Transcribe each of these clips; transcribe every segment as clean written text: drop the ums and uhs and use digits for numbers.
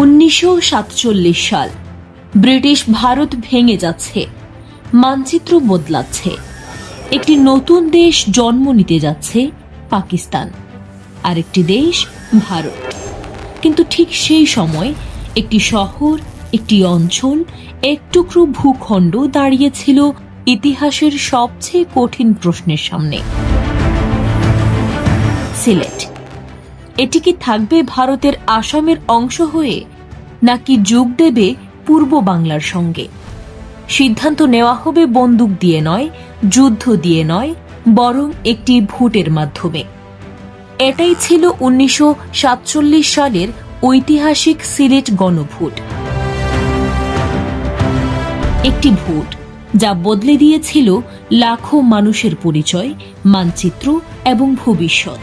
1947 সাল। ব্রিটিশ ভারত ভেঙে যাচ্ছে, মানচিত্র বদলাচ্ছে। একটি নতুন দেশ জন্ম নিতে যাচ্ছে, পাকিস্তান। আর একটি দেশ ভারত। কিন্তু ঠিক সেই সময় একটি শহর, একটি অঞ্চল, এক টুকরো ভূখণ্ড দাঁড়িয়েছিল ইতিহাসের সবচেয়ে কঠিন প্রশ্নের সামনে। সিলেট। এটি কি থাকবে ভারতের আসামের অংশ হয়ে, নাকি যোগ দেবে পূর্ব বাংলার সঙ্গে? সিদ্ধান্ত নেওয়া হবে বন্দুক দিয়ে নয়, যুদ্ধ দিয়ে নয়, বরং একটি ভোটের মাধ্যমে। এটাই ছিল 1947 সালের ঐতিহাসিক সিলেট গণভোট। একটি ভোট যা বদলে দিয়েছিল লাখো মানুষের পরিচয়, মানচিত্র এবং ভবিষ্যৎ।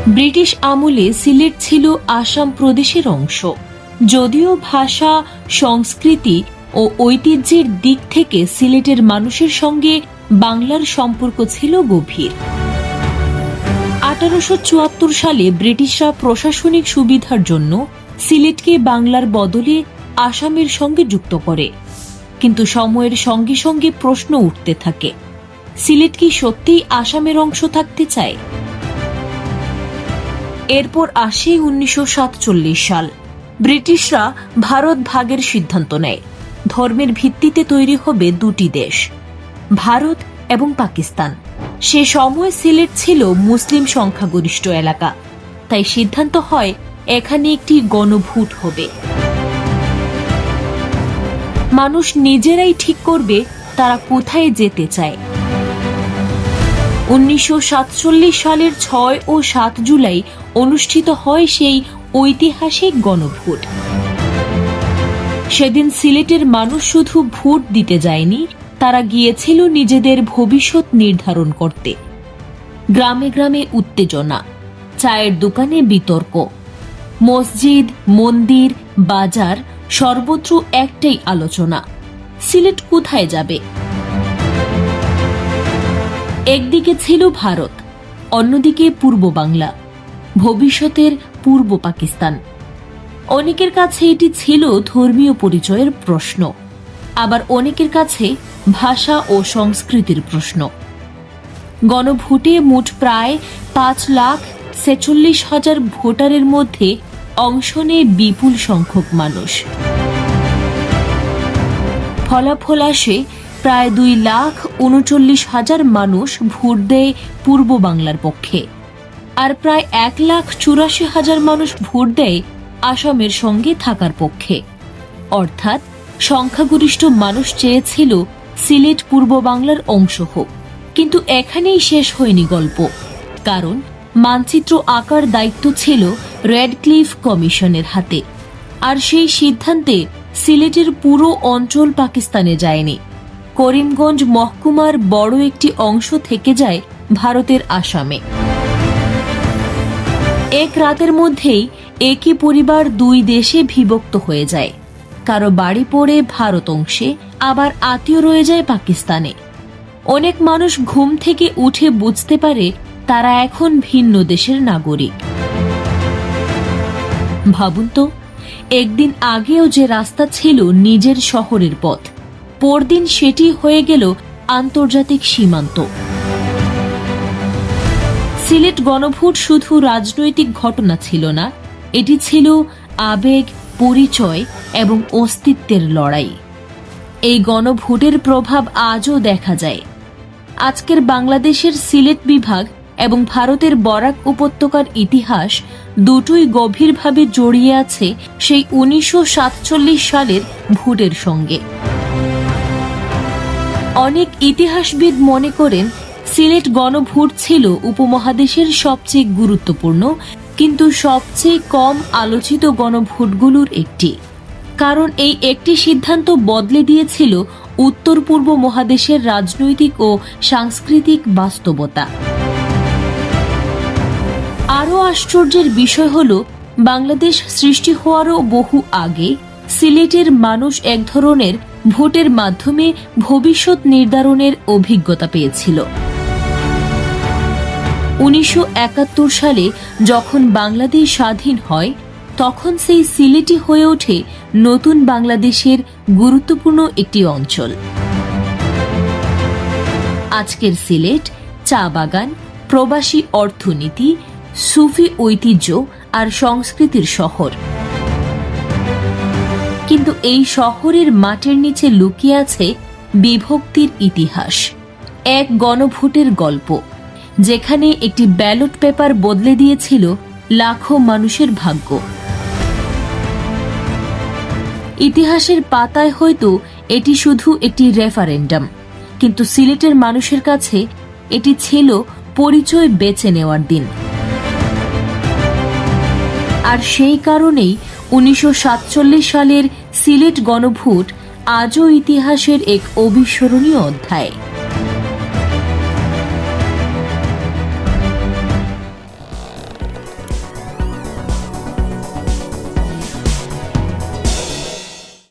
ব্রিটিশ আমলে সিলেট ছিল আসাম প্রদেশের অংশ। যদিও ভাষা, সংস্কৃতি ও ঐতিহ্যের দিক থেকে সিলেটের মানুষের সঙ্গে বাংলার সম্পর্ক ছিল গভীর। 1874 সালে ব্রিটিশরা প্রশাসনিক সুবিধার জন্য সিলেটকে বাংলার বদলে আসামের সঙ্গে যুক্ত করে। কিন্তু সময়ের সঙ্গে সঙ্গে প্রশ্ন উঠতে থাকে, সিলেট কি সত্যিই আসামের অংশ থাকতে চায়? এরপর আসে 1947 সাল। ব্রিটিশরা ভারত ভাগের সিদ্ধান্ত নেয়। ধর্মের ভিত্তিতে তৈরি হবে দুটি দেশ, ভারত এবং পাকিস্তান। সে সময় সিলেট ছিল মুসলিম সংখ্যাগরিষ্ঠ এলাকা, তাই সিদ্ধান্ত হয় এখানে একটি গণভোট হবে। মানুষ নিজেরাই ঠিক করবে তারা কোথায় যেতে চায়। 1947 সালের 6 ও 7 জুলাই অনুষ্ঠিত হয় সেই ঐতিহাসিক গণভোট। সেদিন সিলেটের মানুষ শুধু ভোট দিতে যায়নি, তারা গিয়েছিল নিজেদের ভবিষ্যৎ নির্ধারণ করতে। গ্রামে গ্রামে উত্তেজনা, চায়ের দোকানে বিতর্ক, মসজিদ, মন্দির, বাজার, সর্বত্র একটাই আলোচনা, সিলেট কোথায় যাবে। একদিকে ছিল ভারত, অন্যদিকে পূর্ব বাংলা, ভবিষ্যতের পূর্ব পাকিস্তান। অনেকের কাছে এটি ছিল ধর্মীয় পরিচয়ের প্রশ্ন, আবার অনেকের কাছে ভাষা ও সংস্কৃতির প্রশ্ন। গণভোটে মোট প্রায় 5,46,000 ভোটারের মধ্যে অংশ নেয় বিপুল সংখ্যক মানুষ। ফলাফল আসে প্রায় 2,39,000 মানুষ ভোট দেয় পূর্ব বাংলার পক্ষে, আর প্রায় 1,84,000 মানুষ ভোট দেয় আসামের সঙ্গে থাকার পক্ষে। অর্থাৎ সংখ্যাগরিষ্ঠ মানুষ চেয়েছিল সিলেট পূর্ব বাংলার অংশ হোক। কিন্তু এখানেই শেষ হয়নি গল্প, কারণ মানচিত্র আঁকার দায়িত্ব ছিল রেডক্লিফ কমিশনের হাতে। আর সেই সিদ্ধান্তে সিলেটের পুরো অঞ্চল পাকিস্তানে যায়নি। করিমগঞ্জ মহকুমার বড় একটি অংশ থেকে যায় ভারতের আসামে। এক রাতের মধ্যেই একই পরিবার দুই দেশে বিভক্ত হয়ে যায়। কারো বাড়ি পড়ে ভারত অংশে, আবার আত্মীয় রয়ে যায় পাকিস্তানে। অনেক মানুষ ঘুম থেকে উঠে বুঝতে পারে তারা এখন ভিন্ন দেশের নাগরিক। ভাবুন তো, একদিন আগেও যে রাস্তা ছিল নিজের শহরের পথ, পরদিন সেটি হয়ে গেল আন্তর্জাতিক সীমান্ত। সিলেট গণভোট শুধু রাজনৈতিক ঘটনা ছিল না, এটি ছিল আবেগ, পরিচয় এবং অস্তিত্বের লড়াই। এই গণভোটের প্রভাব আজও দেখা যায়। আজকের বাংলাদেশের সিলেট বিভাগ এবং ভারতের বরাক উপত্যকার ইতিহাস দুটোই গভীরভাবে জড়িয়ে আছে সেই 1947 সালের ভোটের সঙ্গে। অনেক ইতিহাসবিদ মনে করেন সিলেট গণভোট ছিল উপমহাদেশের সবচেয়ে গুরুত্বপূর্ণ কিন্তু সবচেয়ে কম আলোচিত গণভোটগুলোর একটি। কারণ এই একটি সিদ্ধান্ত বদলে দিয়েছিল উত্তর পূর্ব মহাদেশের রাজনৈতিক ও সাংস্কৃতিক বাস্তবতা। আরও আশ্চর্যের বিষয় হল, বাংলাদেশ সৃষ্টি হওয়ারও বহু আগে সিলেটের মানুষ এক ধরনের ভোটের মাধ্যমে ভবিষ্যৎ নির্ধারণের অভিজ্ঞতা পেয়েছিল। 1971 সালে যখন বাংলাদেশ স্বাধীন হয়, তখন সেই সিলেটই হয়ে ওঠে নতুন বাংলাদেশের গুরুত্বপূর্ণ একটি অঞ্চল। আজকের সিলেট চা বাগান, প্রবাসী অর্থনীতি, সুফি ঐতিহ্য আর সংস্কৃতির শহর। কিন্তু এই শহরের মাটির নিচে লুকিয়ে আছে বিভক্তির ইতিহাস, এক গণভোটের গল্প, যেখানে একটি ব্যালট পেপার বদলে দিয়েছিল লাখো মানুষের ভাগ্য। ইতিহাসের পাতায় হয়তো এটি শুধু একটি রেফারেন্ডাম, কিন্তু সিলেটের মানুষের কাছে এটি ছিল পরিচয় বেছে নেওয়ার দিন। আর সেই কারণেই 1947 সালের সিলেট গণভোট আজও ইতিহাসের এক অবিস্মরণীয় অধ্যায়।